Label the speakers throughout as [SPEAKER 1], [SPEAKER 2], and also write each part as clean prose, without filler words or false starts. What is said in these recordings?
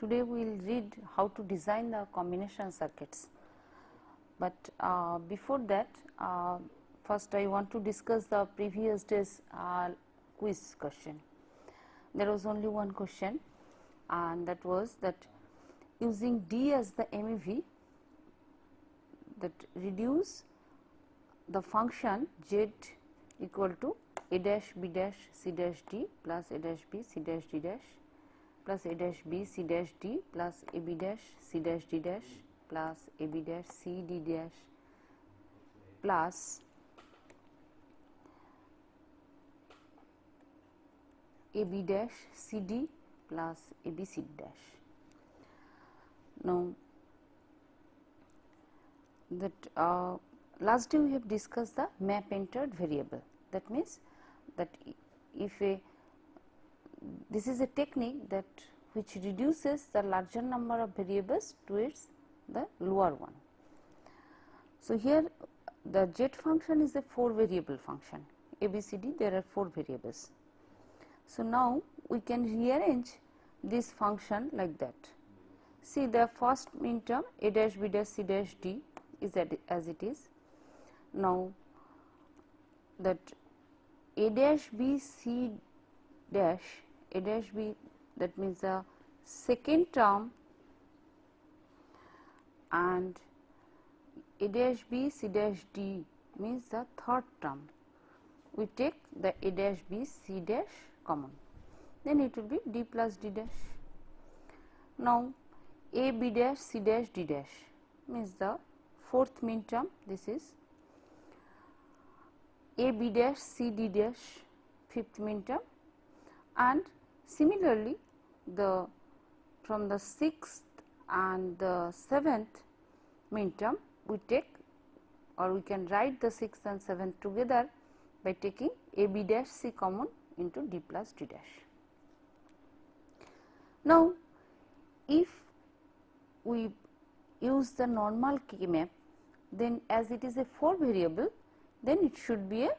[SPEAKER 1] Today we will read how to design the combination circuits, but before that first I want to discuss the previous day's quiz question. There was only one question, and that was that using D as the MEV, that reduce the function z equal to a dash b dash c dash d plus a dash b c dash d dash plus a dash b c dash d plus a b dash c dash d dash plus a b dash c d dash plus a b dash c d plus a b c dash. Now, that last day we have discussed the map entered variable. That means that if this is a technique that which reduces the larger number of variables towards the lower one. So, here the z function is a 4 variable function, a b c d, there are 4 variables. So, now we can rearrange this function like that. See, the first min term a dash b dash c dash d is as it is. Now, that a dash b c dash, a dash b, that means the second term, and a dash b c dash d means the third term. We take the a dash b c dash common, then it will be d plus d dash. Now, a b dash c dash d dash means the fourth min term, this is a b dash c d dash, fifth min term, and similarly the from the 6th and the 7th min term we take, or we can write the 6th and 7th together by taking a b dash c common into d plus d dash. Now, if we use the normal K map, then as it is a 4 variable, then it should be a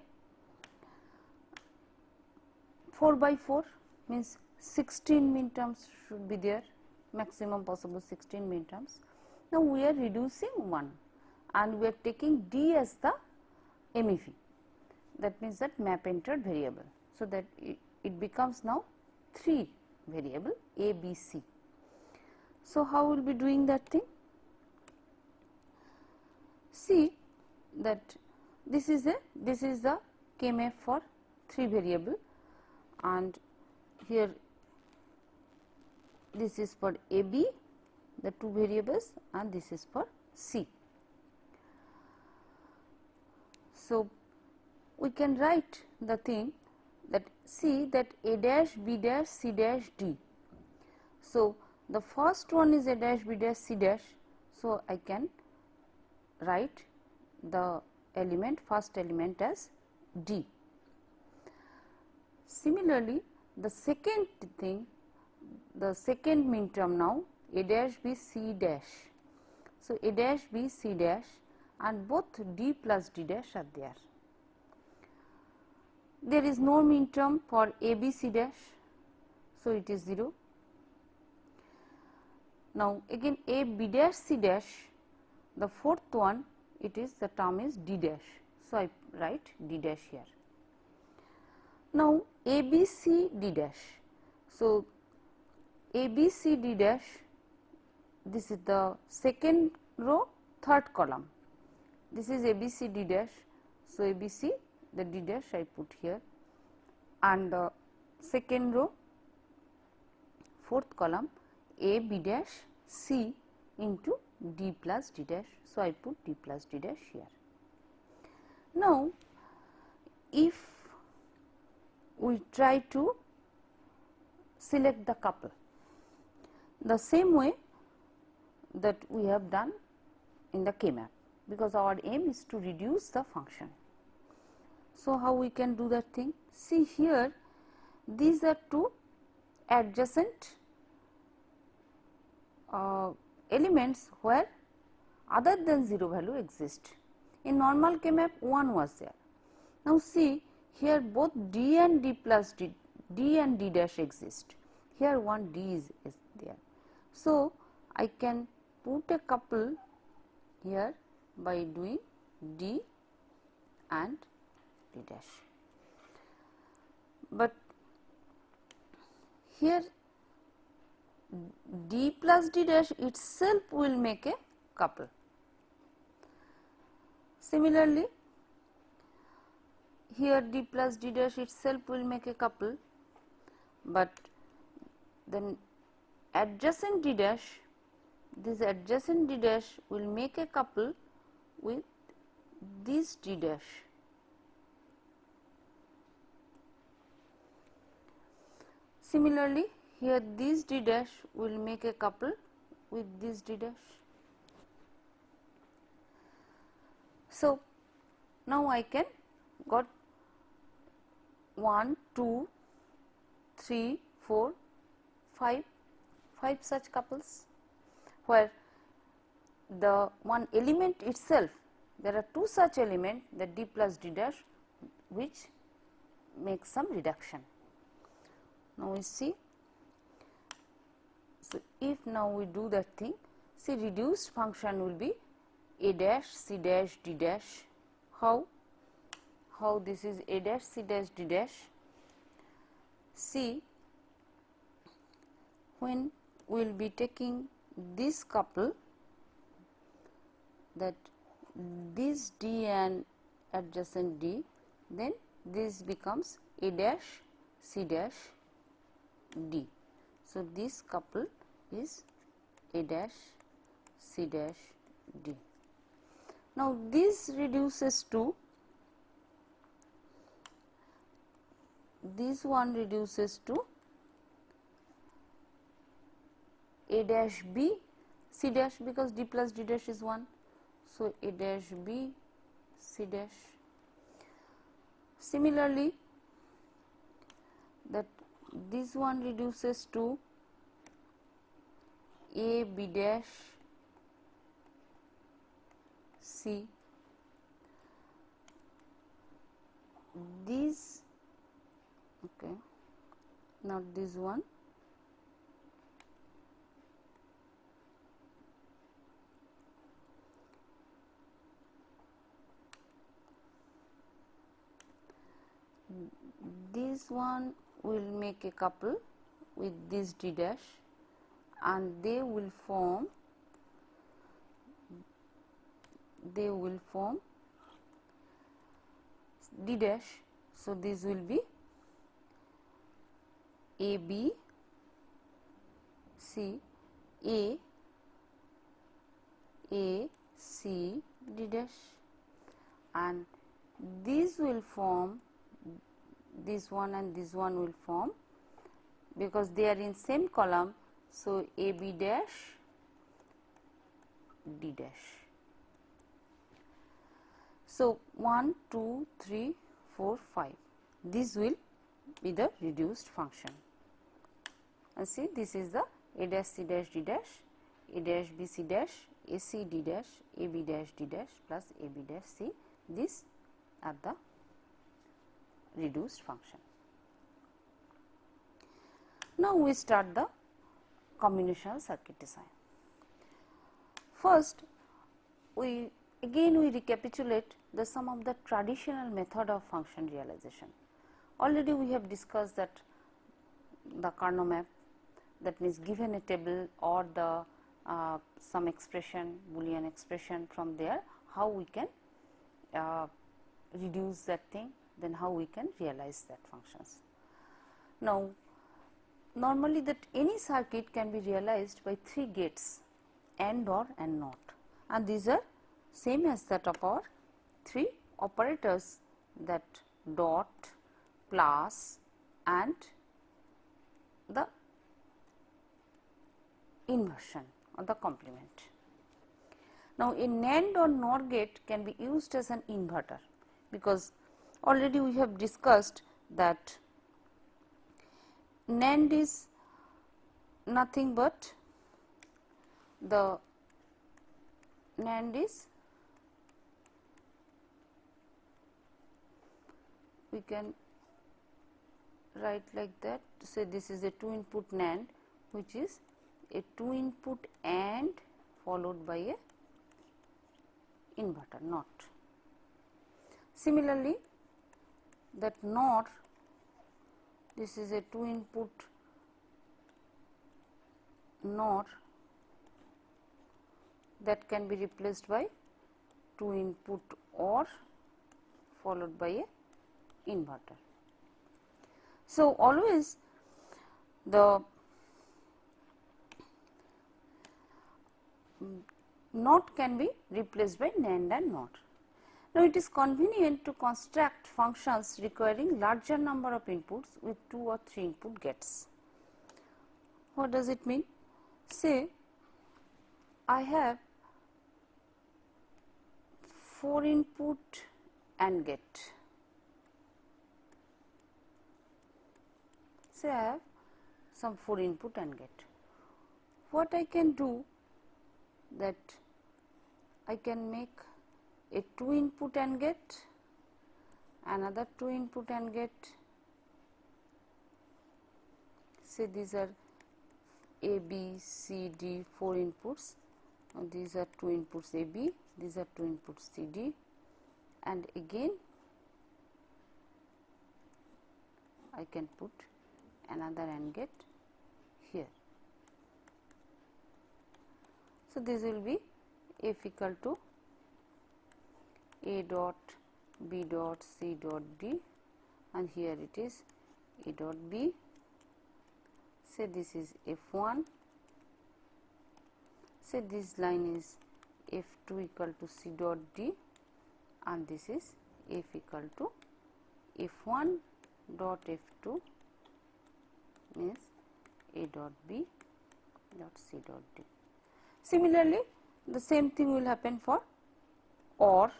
[SPEAKER 1] 4 by 4, means 16 min terms should be there, maximum possible 16 min terms. Now, we are reducing 1 and we are taking D as the MEV, that means that map entered variable. So, that it becomes now 3 variable A, B, C. So, how we will be doing that thing? See that this is the K map for 3 variable, and here this is for A, B, the 2 variables, and this is for C. So, we can write the thing that see that a dash b dash c dash d. So, the first one is a dash b dash c dash. So, I can write the element, first element as d. Similarly, the second thing, the second min term now a dash b c dash. So, a dash b c dash and both d plus d dash are there. There is no min term for a b c dash, so it is 0. Now, again a b dash c dash, the fourth one, it is the term is d dash. So, I write d dash here. Now, a b c d dash. So, a b c d dash, this is the second row, third column. This is a b c d dash. So, a b c, the d dash I put here, and the second row, fourth column, a b dash c into d plus d dash. So, I put d plus d dash here. Now, if we try to select the couple the same way that we have done in the K map, because our aim is to reduce the function. So, how we can do that thing? See here, these are 2 adjacent elements where other than 0 value exist. In normal K map 1 was there. Now, see here both d and d plus d, d and d dash exist. Here one d is there. So, I can put a couple here by doing D and D dash, but here D plus D dash itself will make a couple. Similarly, here D plus D dash itself will make a couple, but then adjacent D dash, this adjacent D dash will make a couple with this D dash. Similarly, here this D dash will make a couple with this D dash. So, now I can got 1, 2, 3, 4, 5 such couples, where the one element itself, there are 2 such elements, the D plus D dash, which makes some reduction. Now we see, so if now we do that thing, see reduced function will be A dash C dash D dash. How this is A dash C dash D dash? See, when we will be taking this couple, that this D and adjacent D, then this becomes A dash C dash D. So, this couple is A dash C dash D. Now, this reduces to, this one reduces to A dash B C dash, because D plus D dash is 1. So, A dash B C dash. Similarly, that this one reduces to A B dash C. This, okay, not this one. This one will make a couple with this D dash, and they will form D dash. So, this will be A B C A C D dash, and these will form, this one and this one will form, because they are in same column. So, A B dash D dash. So, 1, 2, 3, 4, 5, this will be the reduced function. And see, this is the A dash C dash D dash, A dash B C dash, A C D dash, A B dash D dash plus A B dash C. These are the reduced function. Now, we start the combinational circuit design. First, we recapitulate some of the traditional method of function realization. Already we have discussed that the Carnot map, that means given a table or the some expression, Boolean expression, from there how we can reduce that thing, then how we can realize that functions. Now, normally that any circuit can be realized by 3 gates, AND, OR and NOT, and these are same as that of our 3 operators, that dot, plus and the inversion or the complement. Now, a NAND or NOR gate can be used as an inverter, because already we have discussed that NAND is nothing but the NAND is, we can write like that, say this is a 2 input NAND, which is a 2 input AND followed by a inverter NOT. Similarly, that NOR, this is a 2 input NOR that can be replaced by 2 input OR followed by a inverter. So, always the NOT can be replaced by NAND and NOR. Now, it is convenient to construct functions requiring larger number of inputs with 2 or 3 input gates. What does it mean? Say, I have 4 input AND gate. Say, I have some 4 input AND gate. What I can do, that I can make a 2 input AND gate, another 2 input AND gate. Say these are A, B, C, D, 4 inputs. Now, these are 2 inputs A, B, these are 2 inputs C, D, and again I can put another AND gate here. So, this will be F equal to A dot, B dot, C dot, D, and here it is A dot B. Say this is F1, say this line is F2 equal to C dot D, and this is F equal to F1 dot F2 means A dot B dot C dot D. Similarly, the same thing will happen for OR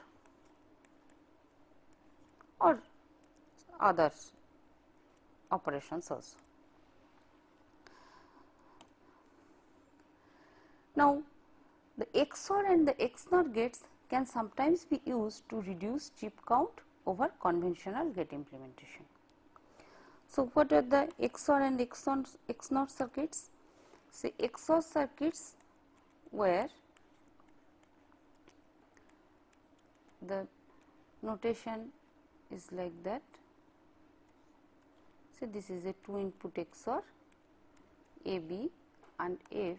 [SPEAKER 1] or other operations also. Now, the XOR and the XNOR gates can sometimes be used to reduce chip count over conventional gate implementation. So, what are the XOR and XNOR circuits? Say XOR circuits where the notation is like that. So, this is a 2 input XOR A, B and F,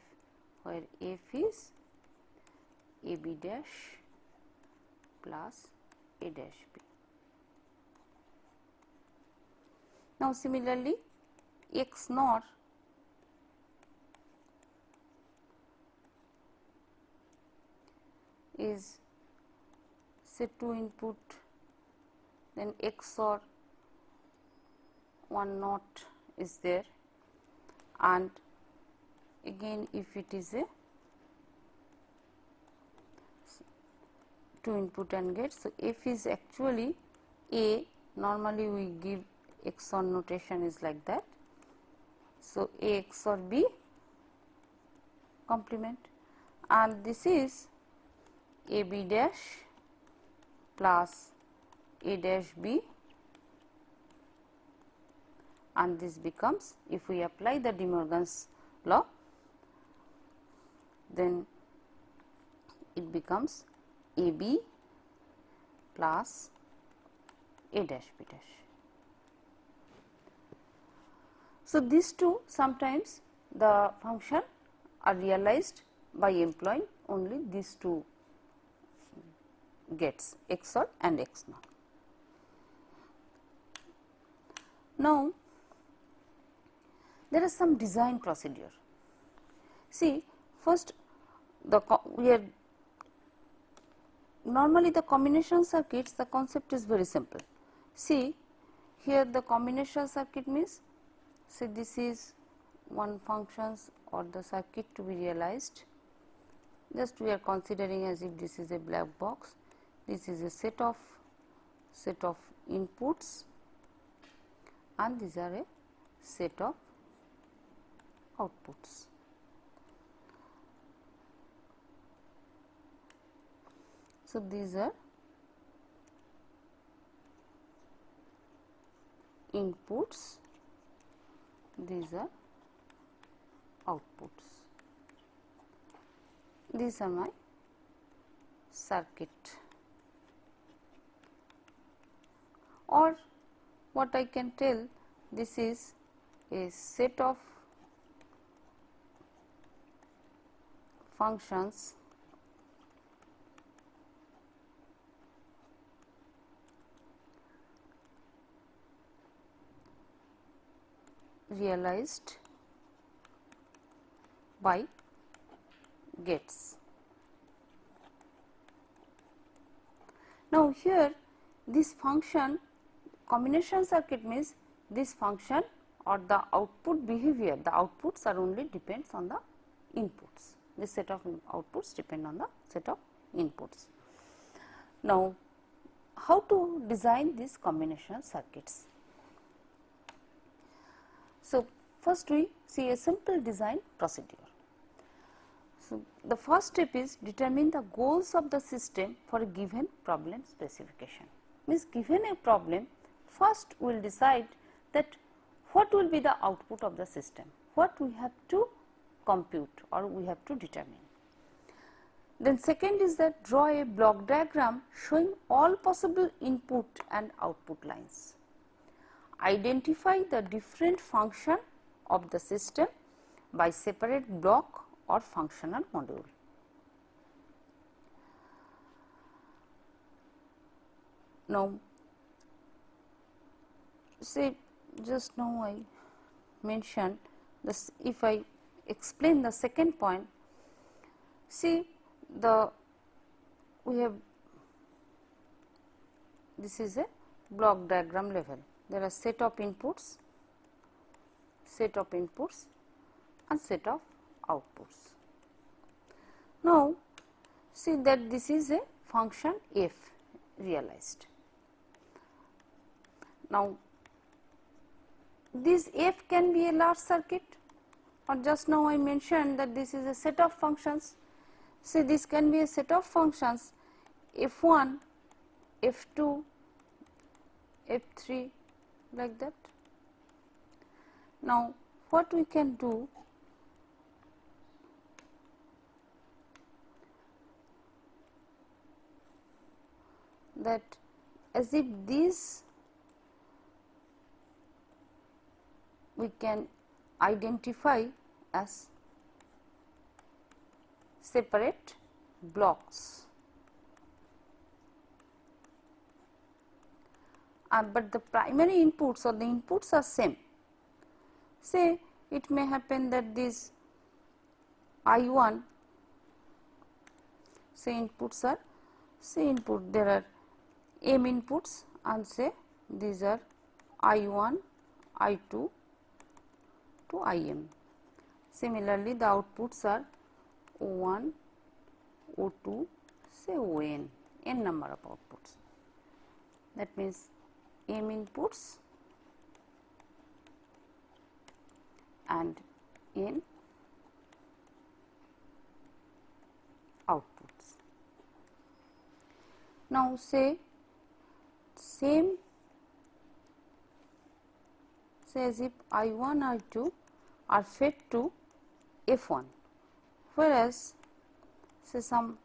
[SPEAKER 1] where F is A B dash plus A dash B. Now, similarly, XNOR is say 2 input, then XOR 1 NOT is there, and again if it is a 2 input AND gate. So, F is actually A, normally we give XOR notation is like that. So, A XOR B complement, and this is A B dash plus A dash B, and this becomes, if we apply the De Morgan's law, then it becomes A B plus A dash B dash. So, these two sometimes the function are realized by employing only these two gates, XOR and XNOR. Now, there is some design procedure. See, first we are normally the combination circuits, the concept is very simple. See, here the combination circuit means, say this is one functions or the circuit to be realized. Just we are considering as if this is a black box. This is a set of inputs, and these are a set of outputs. So, these are inputs, these are outputs. these are my circuit, or what I can tell, this is a set of functions realized by gates. Now, here this function, combination circuit means this function or the output behavior, the outputs are only depends on the inputs. This set of outputs depend on the set of inputs. Now, how to design these combination circuits? So, first we see a simple design procedure. So, the first step is determine the goals of the system for a given problem specification. Means given a problem, first we will decide that what will be the output of the system, what we have to compute or we have to determine. Then second is that draw a block diagram showing all possible input and output lines. Identify the different function of the system by separate block or functional module. Now, say just now I mentioned this, if I explain the second point, see we have, this is a block diagram level. There are set of inputs and set of outputs. Now, see that this is a function f realized. Now, this f can be a large circuit, or just now I mentioned that this is a set of functions. See, this can be a set of functions f1, f2, f3, like that. Now, what we can do, that as if these we can identify as separate blocks, but the primary inputs or the inputs are same. Say it may happen that this I1, say inputs are, say input there are m inputs and say these are I1, I2 to Im. Similarly, the outputs are O1, O2, say On, n number of outputs. That means m inputs and n outputs. Now, say same, say as if I1, I2 are fed to F1, whereas say some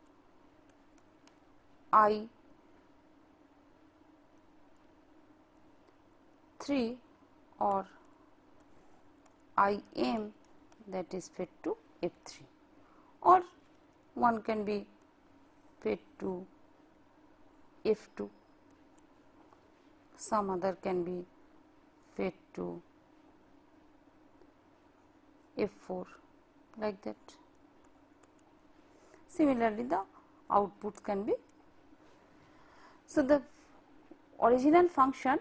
[SPEAKER 1] I3 or Im that is fed to F3, or one can be fed to F2, some other can be fed to F4, like that. Similarly, the outputs can be. So, the original function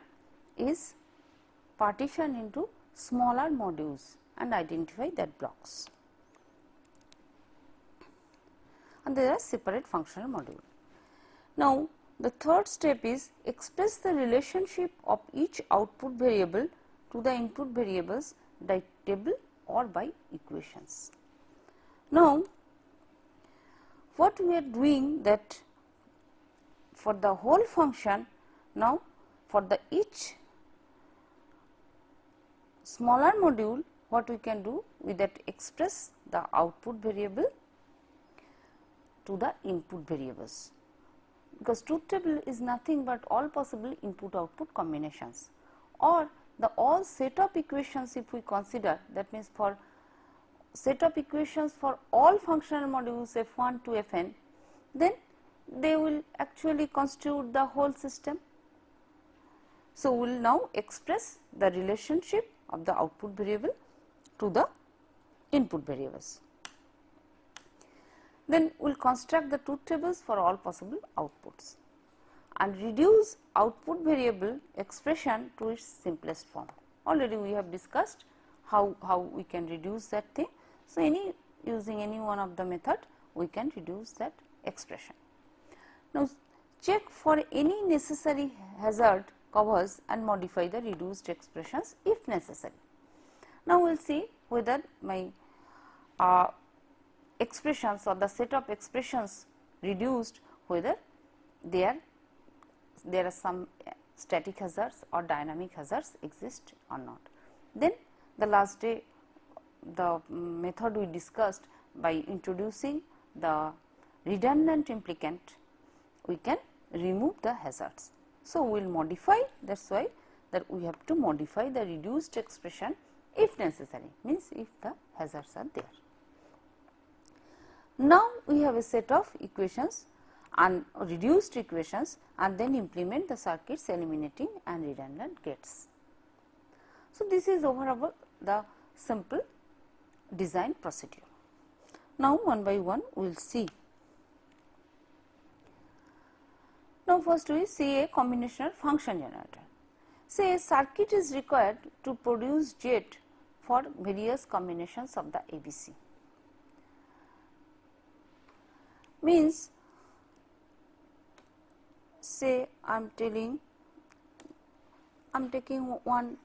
[SPEAKER 1] is partitioned into smaller modules and identify that blocks, and there are separate functional module. Now, the third step is express the relationship of each output variable to the input variables by table or by equations. Now, what we are doing that for the whole function, now for the each smaller module, what we can do, we that express the output variable to the input variables, because truth table is nothing but all possible input output combinations, or the all set of equations if we consider, that means for set of equations for all functional modules f1 to fn, then they will actually constitute the whole system. So, we will now express the relationship of the output variable to the input variables. Then we will construct the truth tables for all possible outputs and reduce output variable expression to its simplest form. Already we have discussed how we can reduce that thing. So, using any one of the method we can reduce that expression. Now, check for any necessary hazard covers and modify the reduced expressions if necessary. Now, we will see whether my expressions or the set of expressions reduced, whether there are some static hazards or dynamic hazards exist or not. Then the last day the method we discussed, by introducing the redundant implicant we can remove the hazards. So, we will modify, that is why that we have to modify the reduced expression if necessary, means if the hazards are there. Now, we have a set of equations and reduced equations and then implement the circuits eliminating and redundant gates. So, this is overall the simple design procedure. Now, one by one we will see. Now, first we see a combinational function generator. Say a circuit is required to produce gate for various combinations of the ABC. Means, say I am taking one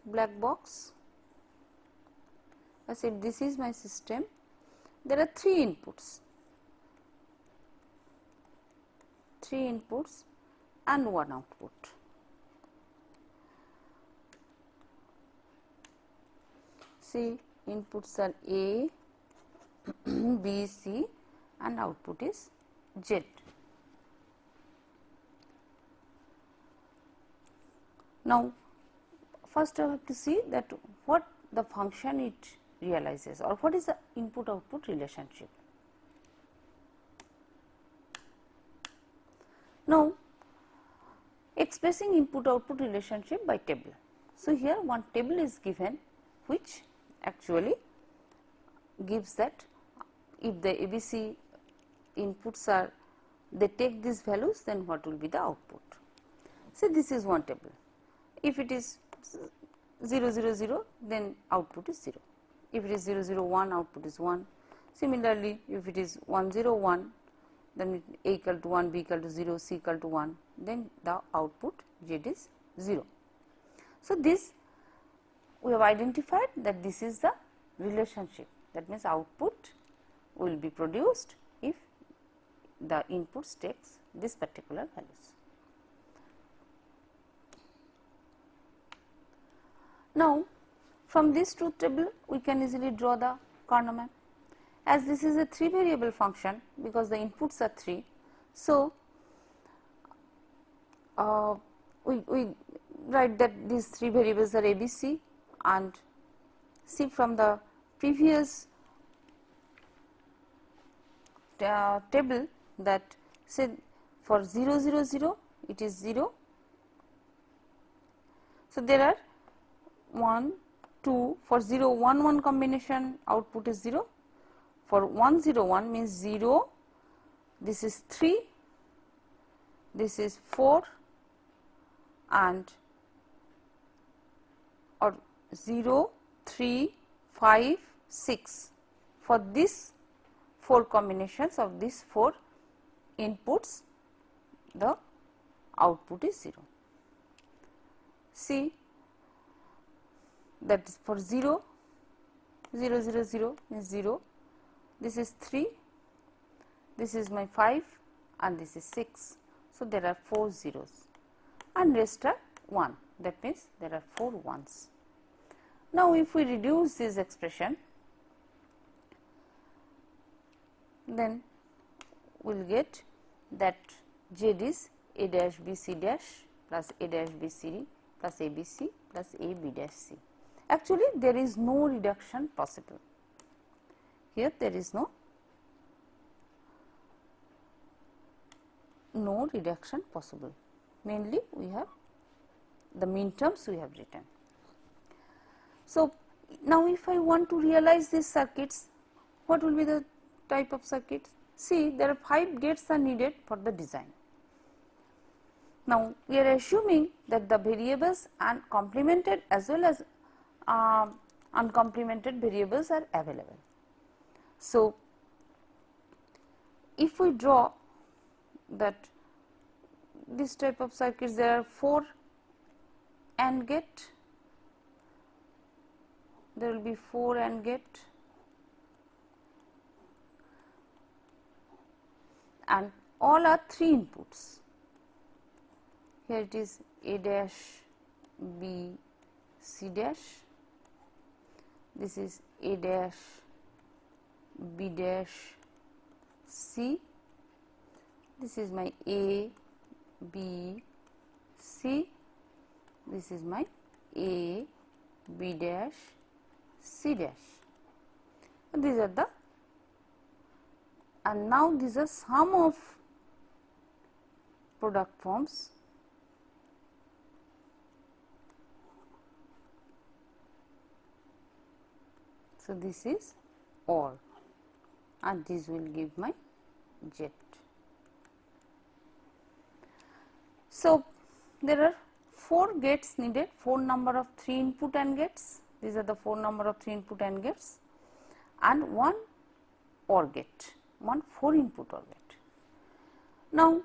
[SPEAKER 1] black box. I said this is my system. There are three inputs and one output. See, inputs are A, B, C and output is Z. Now, first I have to see that what the function it realizes, or what is the input output relationship. Now, expressing input output relationship by table. So, here one table is given which actually gives that if the ABC inputs are, they take these values, then what will be the output. So, this is one table. If it is 0 0 0, then output is 0. If it is 0 0 1, output is 1. Similarly, if it is 1 0 1, then A equal to 1, B equal to 0, C equal to 1, then the output Z is 0. So, this we have identified that this is the relationship, that means output will be produced if the inputs takes this particular values. Now, from this truth table we can easily draw the Karnaugh map. As this is a 3 variable function, because the inputs are 3. So, we write that these 3 variables are A, B, C, and see from the previous table that say for 0 0 0 it is 0. So, there are 1 2 for 0 1 1 combination output is 0. For 1 0 1 means 0, this is 3, this is 4 and or 0 3 5 6. For this 4 combinations of these 4 inputs, the output is 0. See, that is for 0 0 0 0 means 0. This is 3, this is my 5 and this is 6. So, there are 4 zeros and rest are 1, that means there are 4 ones. Now, if we reduce this expression, then we will get that Z is A dash B C dash plus A dash B C D plus A B C plus A B dash C. Actually, there is no reduction possible. Here there is no reduction possible. Mainly we have the mean terms we have written. So, now if I want to realize these circuits, what will be the type of circuits? See, there are 5 gates are needed for the design. Now, we are assuming that the variables and complemented as well as uncomplemented variables are available. So, if we draw that this type of circuits, there are 4 AND gate, there will be 4 AND gate, and all are 3 inputs. Here it is A dash B C dash, this is A dash B dash C, this is my A B C, this is my A B dash C dash, and these are the, and now these are sum of product forms. So, this is OR and this will give my Z. So, there are 4 gates needed, 4 number of 3 input AND gates, these are the 4 number of 3 input AND gates, and 1 OR gate, 1 4 input OR gate. Now,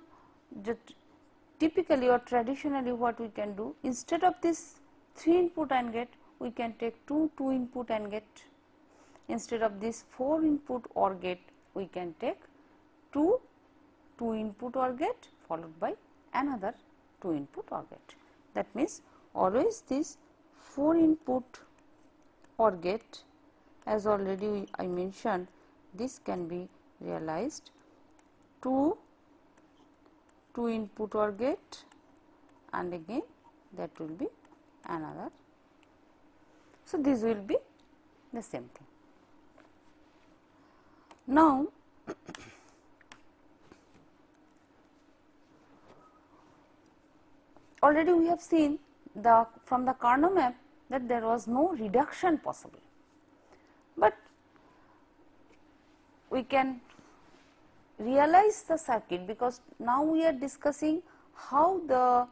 [SPEAKER 1] typically or traditionally what we can do, instead of this 3 input AND gate, we can take 2 input AND gate. Instead of this 4 input OR gate, we can take 2 input OR gate followed by another 2 input OR gate. That means, always this 4 input OR gate, as already I mentioned, this can be realized 2 input OR gate, and again that will be another. So, this will be the same thing. Now, already we have seen from the Carnot map that there was no reduction possible, but we can realize the circuit, because now we are discussing how the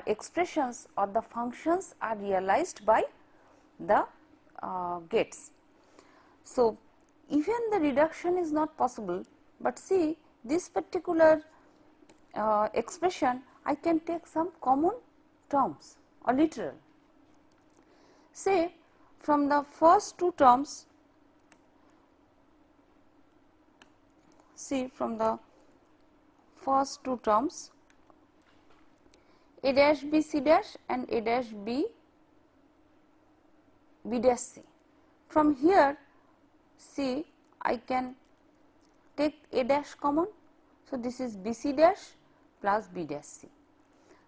[SPEAKER 1] expressions or the functions are realized by the gates. So, even the reduction is not possible, but see this particular expression, I can take some common terms or literal. Say from the first 2 terms, see from the first 2 terms, A dash B C dash and A dash B dash C. From here, see, I can take A dash common. So, this is B C dash plus B dash C.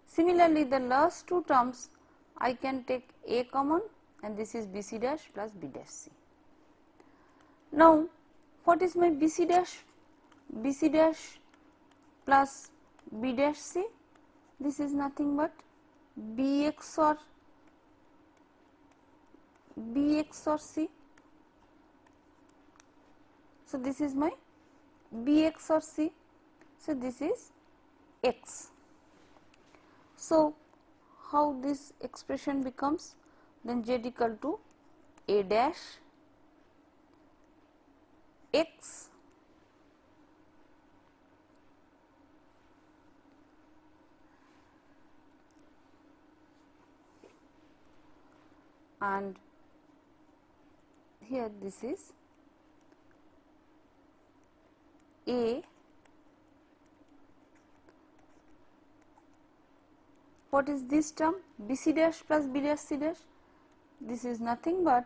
[SPEAKER 1] Similarly, the last 2 terms, I can take A common, and this is B C dash plus B dash C. Now, what is my B C dash plus B dash C? This is nothing but B XOR C. So, this is my B XOR C. So, this is X. So, how this expression becomes? Then Z equal to A dash X and here this is A, what is this term? B C dash plus B dash C dash, this is nothing but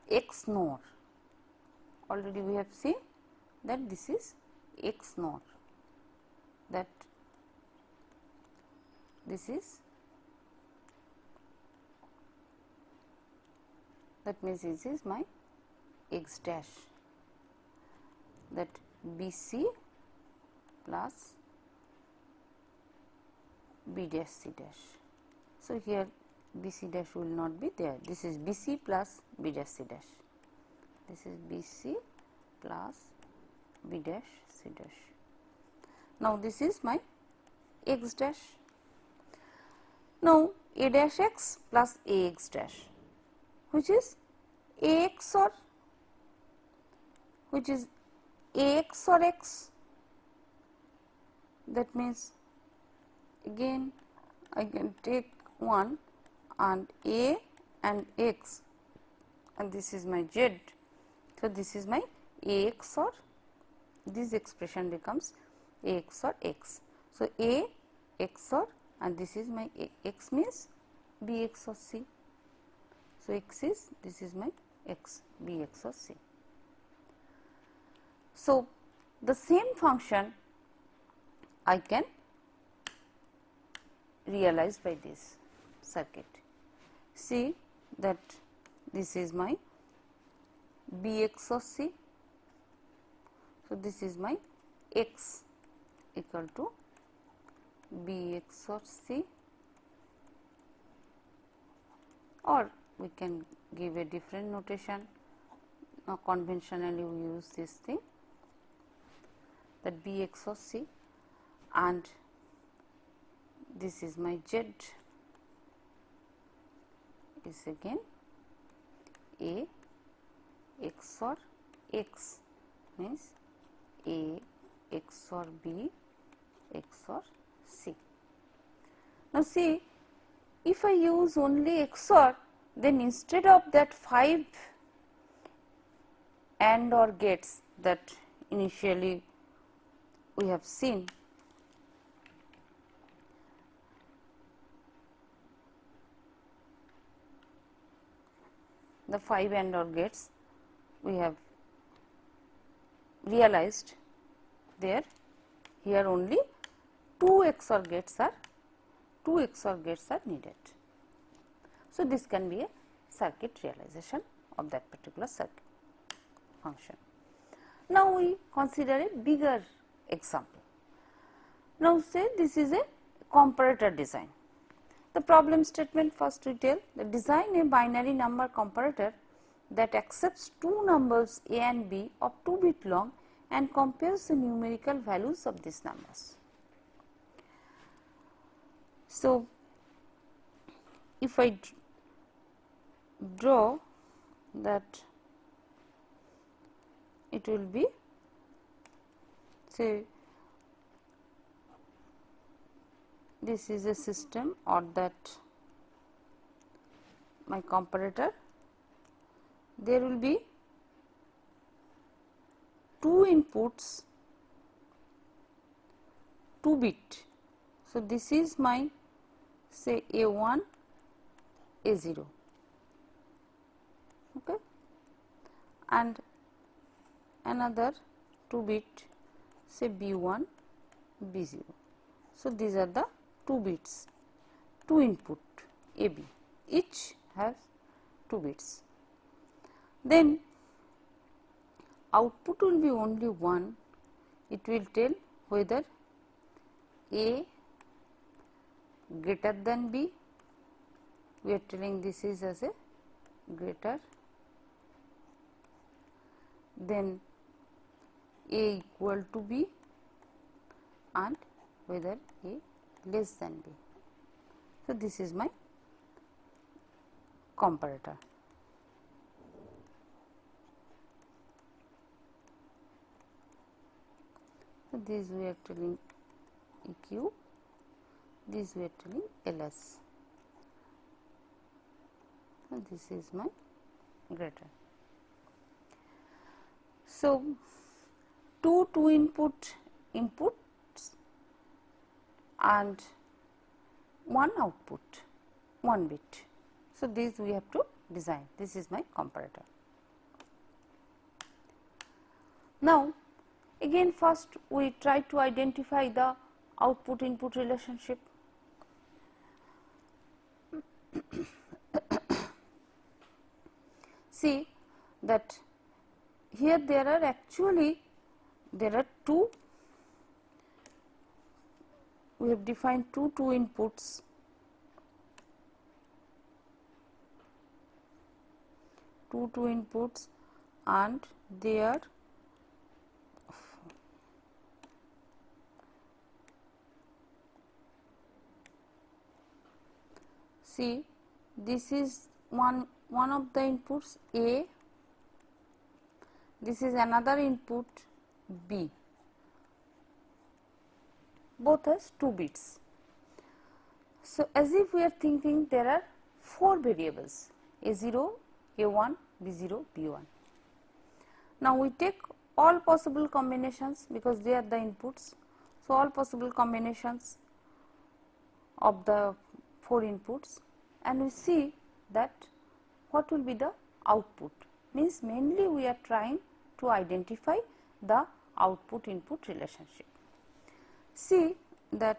[SPEAKER 1] X NOR already we have seen that this is x naught, that this is, that means this is my x dash, that BC plus B dash C dash. So, here BC dash will not be there, this is BC plus B dash C dash, this is BC plus B dash C dash. Now, this is my x dash. Now, A dash x plus AX dash, which is AX or, which is AX or x, that means again I can take one and A and x, and this is my z. So, this is my AX or, this expression becomes AX or x. So, A x or, and this is my x means Bx or C. So, x is, this is my x, Bx or C. So, the same function I can realize by this circuit. See that this is my Bx or C. So, this is my x equal to Bx or C, or we can give a different notation. Now, conventionally we use this thing, that Bx or C, and this is my z is again A x or x, means A x or B x or C. Now, see, if I use only XOR, then instead of that 5 AND OR gates that initially we have seen, the 5 AND OR gates we have realized there, here only 2 XOR gates are needed. So, this can be a circuit realization of that particular circuit function. Now, we consider a bigger example. Now, say this is a comparator design. The problem statement first we tell that design a binary number comparator that accepts two numbers A and B of 2 bit long and compares the numerical values of these numbers. So, if I draw that, it will be, say, this is a system, or that my comparator, there will be 2 inputs, 2 bit. So, this is my, say, A1, A0, okay, and another 2 bit, say, B1, B0. So, these are the 2 bits, 2 input AB, each has 2 bits. Then output will be only one, it will tell whether A greater than B, we are telling this is as a greater, then A equal to B, and whether A less than B. So, this is my comparator. So, this we are telling EQ, this we are telling LS. So, this is my greater. So, two inputs and one output, 1 bit. So, this we have to design. This is my comparator. Now again first we try to identify the output input relationship. See that here there are two, we have defined two inputs, and they are see this is one of the inputs A, this is another input B, both has 2 bits. So as if we are thinking there are 4 variables A0, A1, B0, B1. Now we take all possible combinations because they are the inputs. So all possible combinations of the 4 inputs, and we see that what will be the output, means mainly we are trying to identify the output input relationship. See that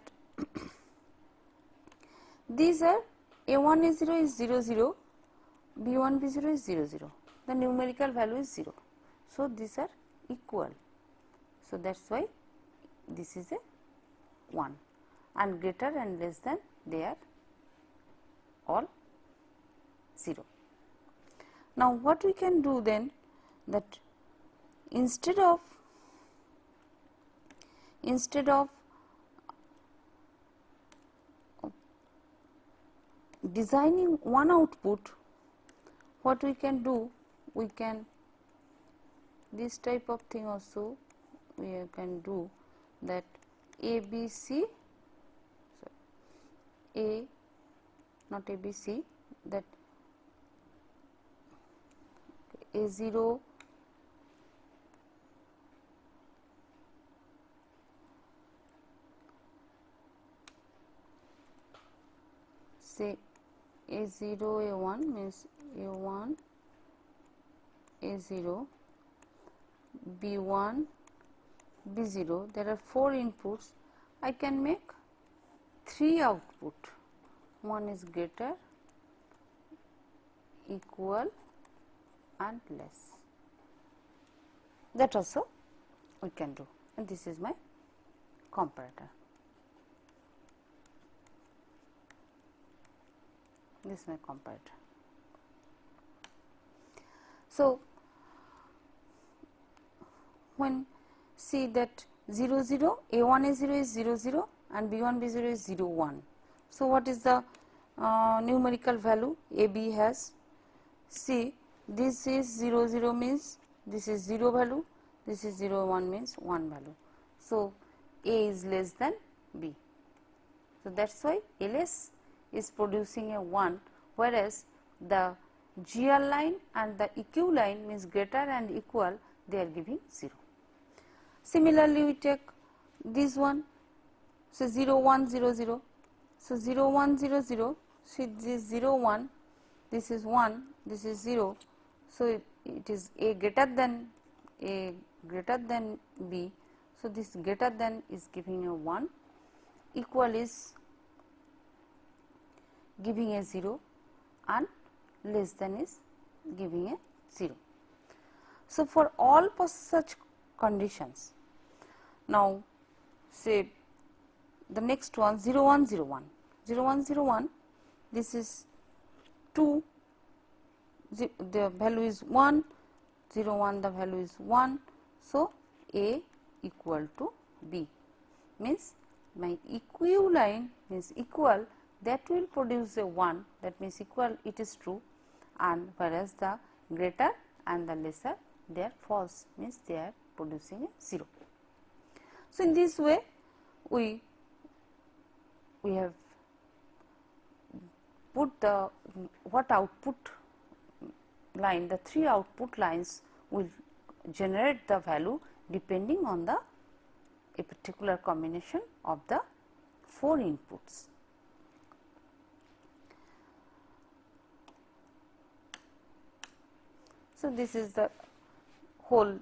[SPEAKER 1] these are A1 A0 is 0 0, B1 B0 is 0 0, the numerical value is 0. So these are equal, so that is why this is a 1, and greater and less than they are all 0. Now what we can do then, that instead of designing one output, what we can do, we can this type of thing also we can do, that ABC, not ABC, that A0 say A0 A1 means A1 A0 B1 B0, there are 4 inputs, I can make 3 output, one is greater, equal and less, that also we can do, and this is my comparator. This is my comparator. So when see that 0 0, A1 A0 is 0 0 and B1 B0 is 0 1. So what is the numerical value AB has? See, this is 0 0 means this is 0 value, this is 0 1 means 1 value. So A is less than B. So that is why LS is producing a 1, whereas the GR line and the EQ line means greater and equal, they are giving 0. Similarly, we take this one, so 0 1 0 0. So 0 1 0 0, see this 0 1, this is 1, this is 0. So it is A greater than B. So this greater than is giving a 1, equal is giving a 0, and less than is giving a 0. So for all such conditions, now say the next one 0 1 0 1, 0 1 0 1, this is 2, the value is 1, 0 1 the value is 1. So A equal to B, means my EQ line means equal, that will produce a 1, that means equal, it is true, and whereas the greater and the lesser, they are false, means they are producing a 0. So in this way we have put the what output line, the 3 output lines will generate the value depending on the a particular combination of the 4 inputs. So this is the whole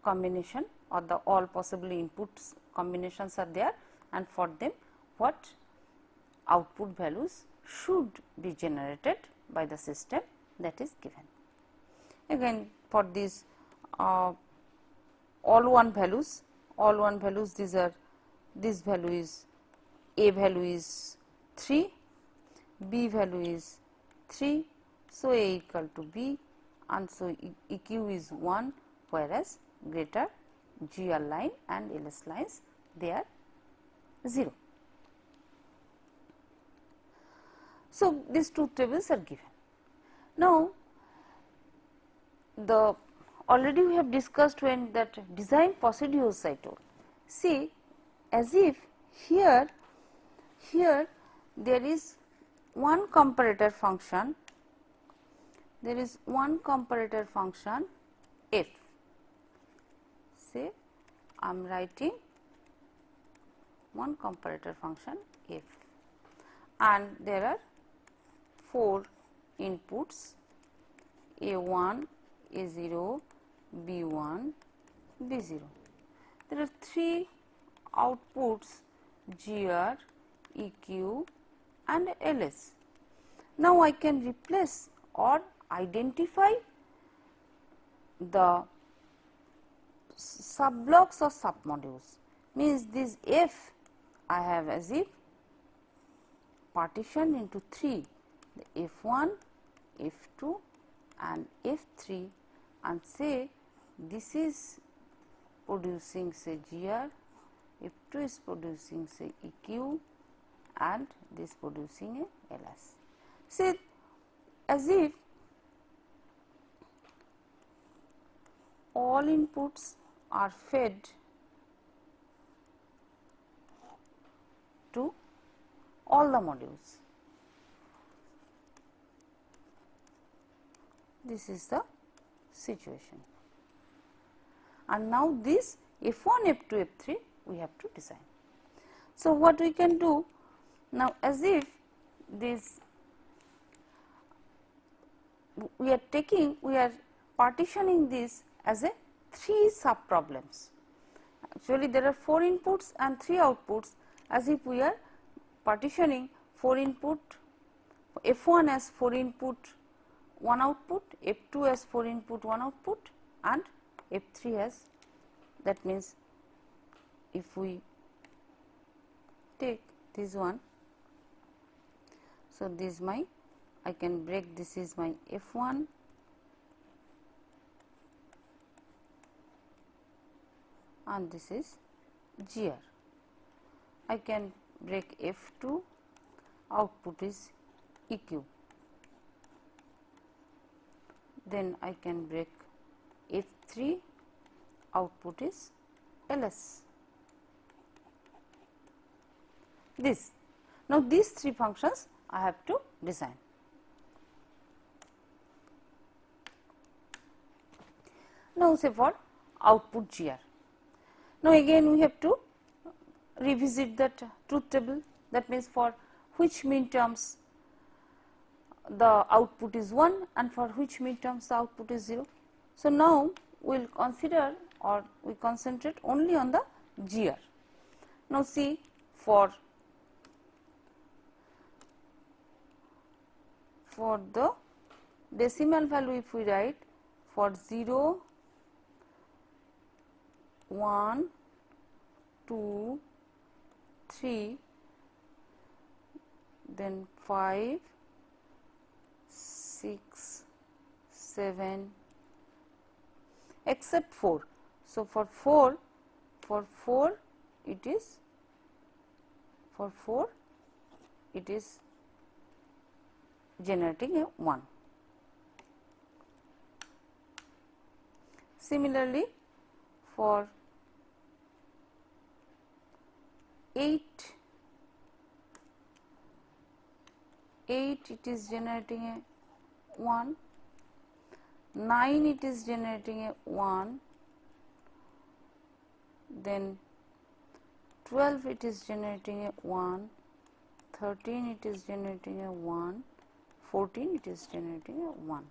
[SPEAKER 1] combination or the all possible inputs combinations are there, and for them what output values should be generated by the system that is given. Again for these all one values, these are, this value is, A value is 3, B value is 3, so A equal to B, and so EQ is 1, whereas greater GR line and LS lines they are 0. So these truth tables are given. Now the already we have discussed when that design procedures I told. See, as if here there is one comparator function, f. Say I am writing one comparator function f, and there are 4 inputs A1, A0, B1, B0. There are 3 outputs GR, EQ and LS. Now I can replace or identify the subblocks or submodules, means this F I have as if partitioned into 3, the F1, F2 and F3, and say this is producing say GR, F2 is producing say EQ and this producing a LS. Say as if all inputs are fed to all the modules. This is the situation, and now this F1, F2, F3 we have to design. So what we can do now, as if this we are partitioning this as a 3 sub problems. Actually there are 4 inputs and 3 outputs, as if we are partitioning 4 input, F1 as 4 input 1 output, F2 as 4 input 1 output and F3 as, that means if we take this one, so this my, I can break, this is my F1 and this is GR. I can break F2, output is EQ. Then I can break F3, output is LS. This. Now these 3 functions I have to design. Now say for output GR. Now again we have to revisit that truth table, that means for which minterms the output is 1 and for which midterms the output is 0. So now we will consider or we concentrate only on the GR. Now see, for the decimal value, if we write for 0, 1, 2, 3, then 5, 6, 7, except 4. So for 4 it is, for 4 it is generating a 1. Similarly for 8 it is generating a 1, 9 it is generating a 1, then 12 it is generating a 1, 13 it is generating a 1, 14 it is generating a 1.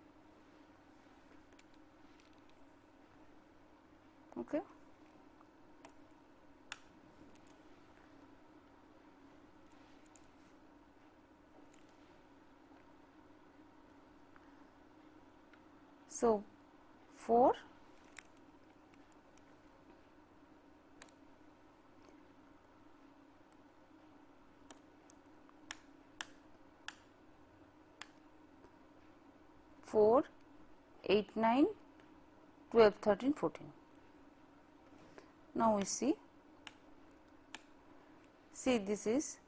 [SPEAKER 1] Okay. So, 4 4 8 9 12 13 14. Now we see this is,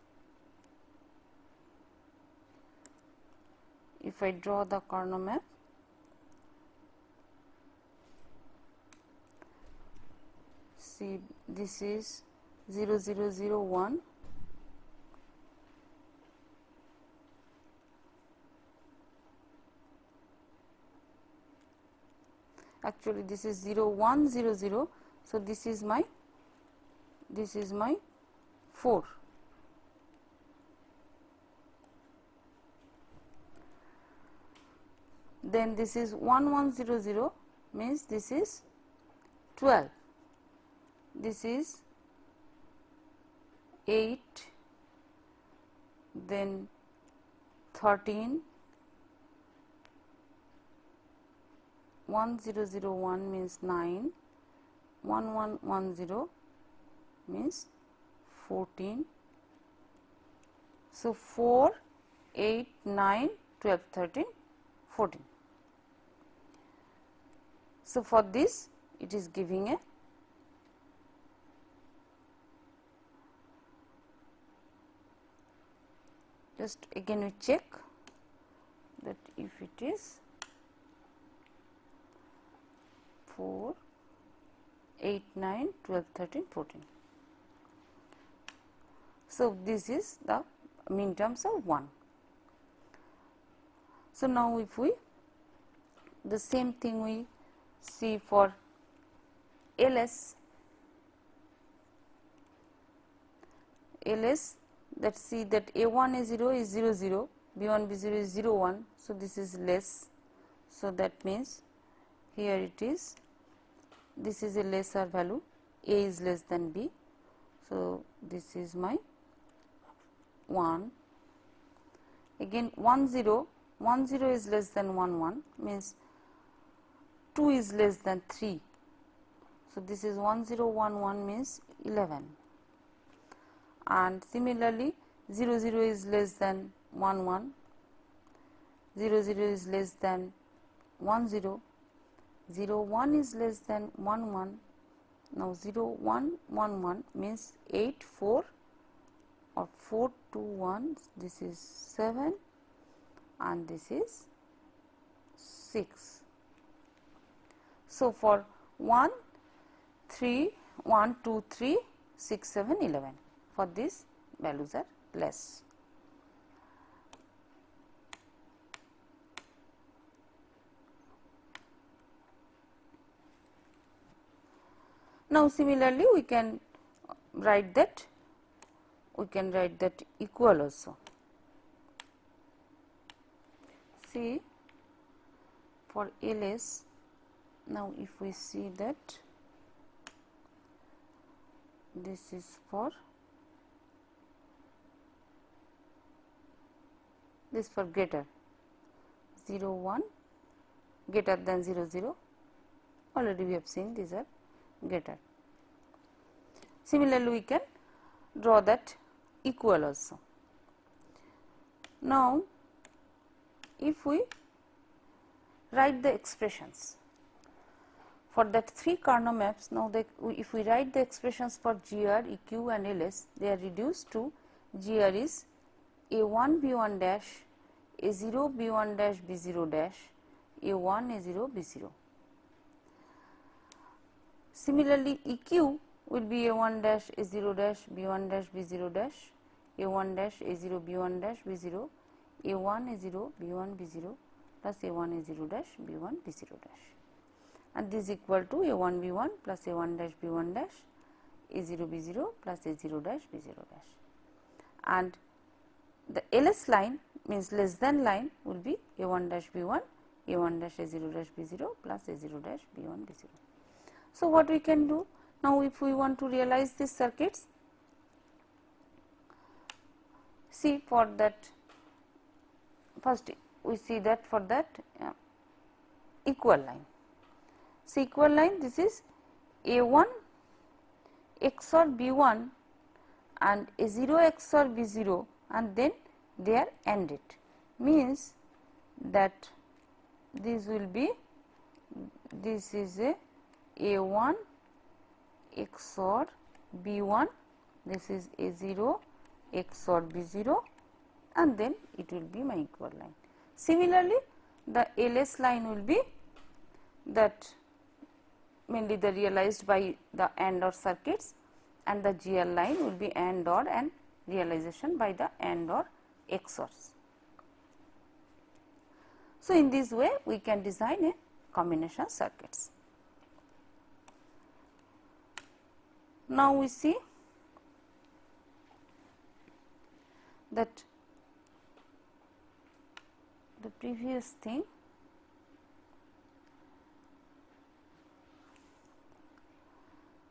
[SPEAKER 1] if I draw the corner map, see this is 0 0 0 1, actually this is 0 1 0 0. So, this is my 4. Then this is 1 1 0 0, means this is 12, this is 8, then 13, 1 0 0 1 means 9, 1 1 1 0 means 14. So, 4 8 9 12 13 14. So, for this it is giving a just again we check that if it is 4 8 9 12 13 14. So, this is the mean terms of 1. So, now if we the same thing we see for LS, that see that A1 A0 is 0 0, B1 B0 is 0 1. So, this is less. So, that means here it is, this is a lesser value, A is less than B. So, this is my 1. Again 1 0, 1 0 is less than 1 1, means 2 is less than 3. So, this is 1 0 1 1 means 11, and similarly 0 0 is less than 1 1, 0 0 is less than 1 0, 0 1 is less than 1 1. Now, 0 1 1 1 means 8 4 or 4 2 1, this is 7 and this is 6. So, for 1 3 1 2 3 6 7 11, for these values are less. Now, similarly we can write that equal also. See, for LS, now if we see that this is for greater 0 1, greater than 0 0, already we have seen these are greater. Similarly, we can draw that equal also. Now, if we write the expressions for that 3 Carnot maps, now if we write the expressions for GR, EQ and LS, they are reduced to GR is A1 B1 dash, A0 B1 dash B0 dash, A1 A0 B0. Similarly, EQ will be A1 dash A0 dash B1 dash B0 dash, A1 dash A0 B1 dash B0, A1 A0 B1 B0 plus A1 A0 dash B1 B0 dash, and this is equal to A1 B1 plus A1 dash B1 dash A0 B0 plus A0 dash B0 dash, and the LS line means less than line will be A1 dash B1, A1 dash A0 dash B0 plus A0 dash B1 B0. So, what we can do now, if we want to realize these circuits, see for that, first we see that for that equal line. So, equal line, this is A1 XOR B1 and A0 XOR B0, and then they are ANDed, means that this will be, this is a A1 XOR B1, this is A0 XOR B0, and then it will be my equal line. Similarly, the LS line will be that mainly the realized by the AND OR circuits, and the GL line will be AND OR and realization by the AND OR XORs. So, in this way we can design a combination circuits. Now, we see that the previous thing,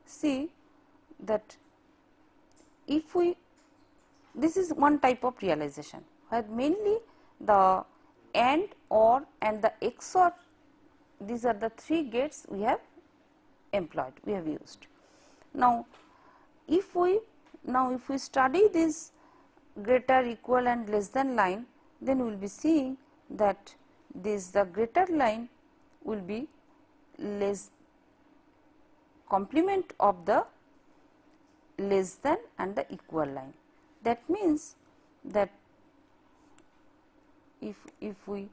[SPEAKER 1] see that if we, this is one type of realization where mainly the AND, OR and the XOR, these are the three gates we have employed, we have used. Now, if we study this greater, equal and less than line, then we will be seeing that this, the greater line will be less complement of the less than and the equal line. That means that if we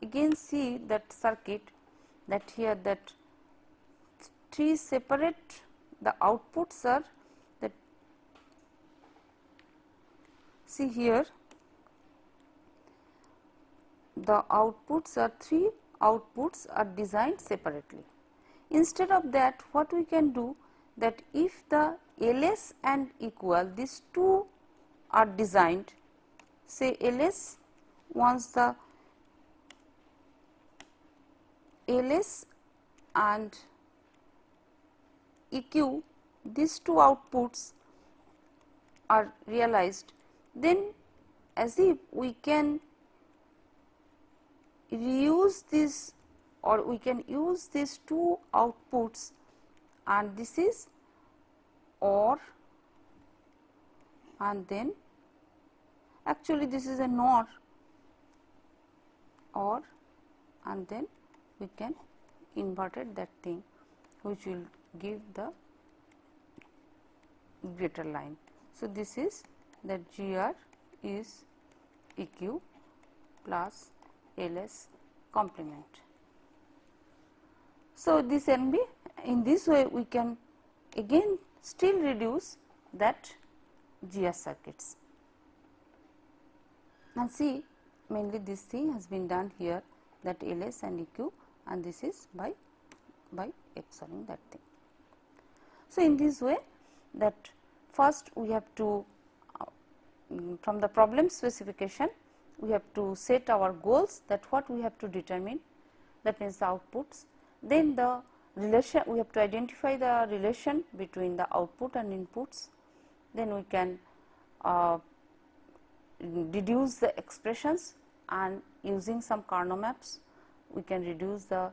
[SPEAKER 1] again see that circuit, that here that three separate, the outputs are that, see here the outputs are, three outputs are designed separately. Instead of that, what we can do, that if the LS and equal, these two are designed, say LS, once the LS and EQ, these two outputs are realized, then as if we can reuse this, or we can use these two outputs, and this is OR, and then actually this is a NOR, OR, and then we can inverted that thing, which will give the greater line. So, this is that GR is EQ plus LS complement. So, this can be, in this way we can again still reduce that GR circuits. And see, mainly this thing has been done here, that LS and EQ, and this is by XORing that thing. So, in this way, that first we have to from the problem specification, we have to set our goals, that what we have to determine, that means the outputs. Then the relation, we have to identify the relation between the output and inputs. Then we can deduce the expressions, and using some Carnot maps we can reduce the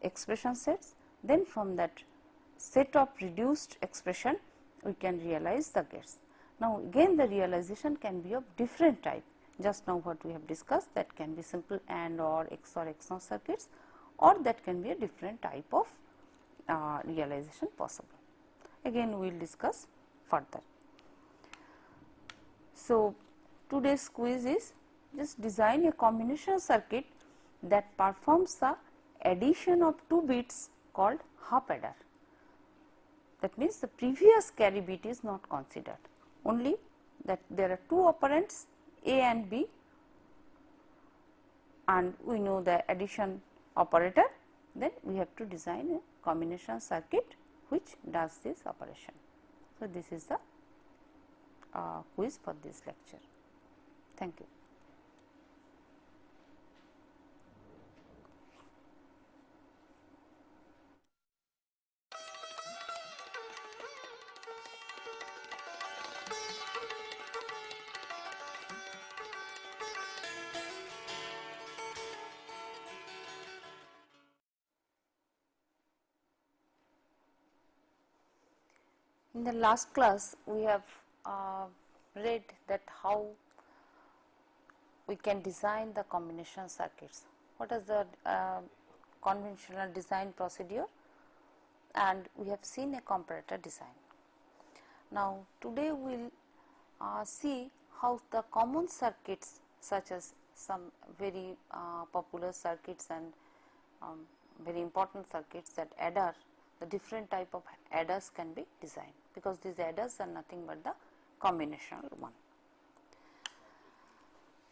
[SPEAKER 1] expression sets. Then from that set of reduced expression we can realize the gates. Now, again the realization can be of different type. Just now what we have discussed, that can be simple AND or XOR XNOR circuits, or that can be a different type of realization possible. Again we will discuss further. So, today's quiz is just design a combination circuit that performs the addition of two bits called half adder. That means the previous carry bit is not considered, only that there are two operands A and B, and we know the addition operator, then we have to design a combination circuit which does this operation. So, this is the quiz for this lecture. Thank you. In the last class, we have read that how we can design the combination circuits. What is the conventional design procedure, and we have seen a comparator design. Now, today we will see how the common circuits such as some very popular circuits and very important circuits, that adder, the different type of adders can be designed, because these adders are nothing but the combinational one.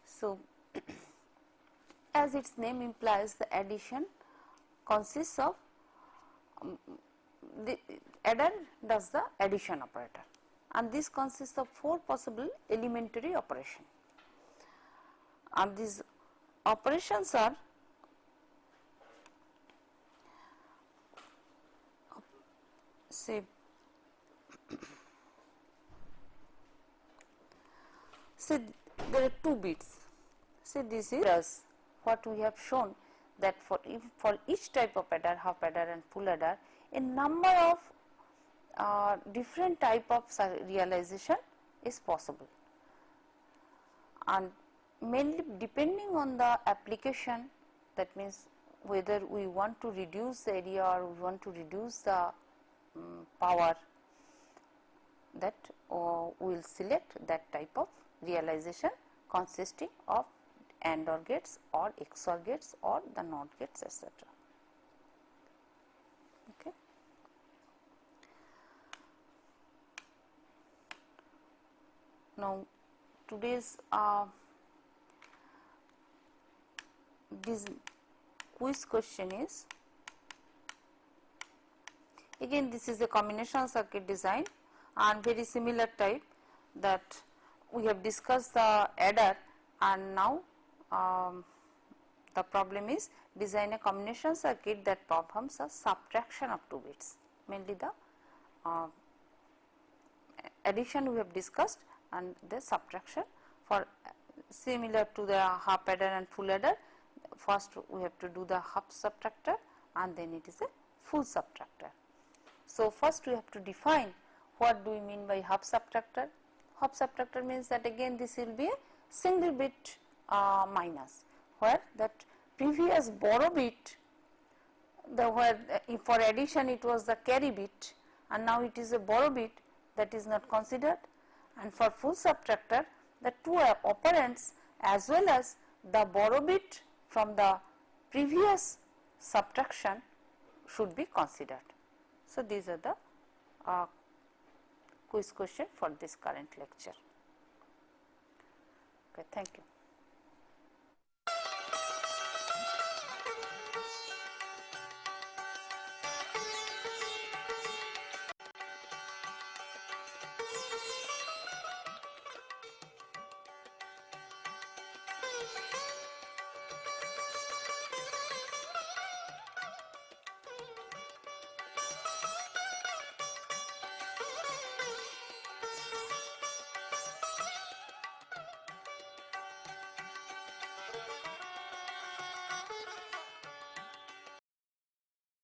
[SPEAKER 1] So, as its name implies, the addition consists of the adder does the addition operator, and this consists of 4 possible elementary operations, and these operations are say there are 2 bits. Say this is what we have shown, that for each type of adder, half adder and full adder, a number of different type of realization is possible, and mainly depending on the application, that means whether we want to reduce the area or we want to reduce the power, that we will select that type of realization consisting of AND OR gates or XOR gates or the NOT gates, etc. Okay. Now, today's this quiz question is, again this is a combinational circuit design and very similar type, that we have discussed the adder, and now the problem is design a combination circuit that performs a subtraction of 2 bits, mainly the addition we have discussed and the subtraction. For similar to the half adder and full adder, first we have to do the half subtractor and then it is a full subtractor. So, first we have to define what do we mean by half subtractor. Half subtractor means that again this will be a single bit minus, where that previous borrow bit, where for addition it was the carry bit and now it is a borrow bit, that is not considered, and for full subtractor the 2 operands as well as the borrow bit from the previous subtraction should be considered. So, these are the quiz question for this current lecture. Okay, thank you.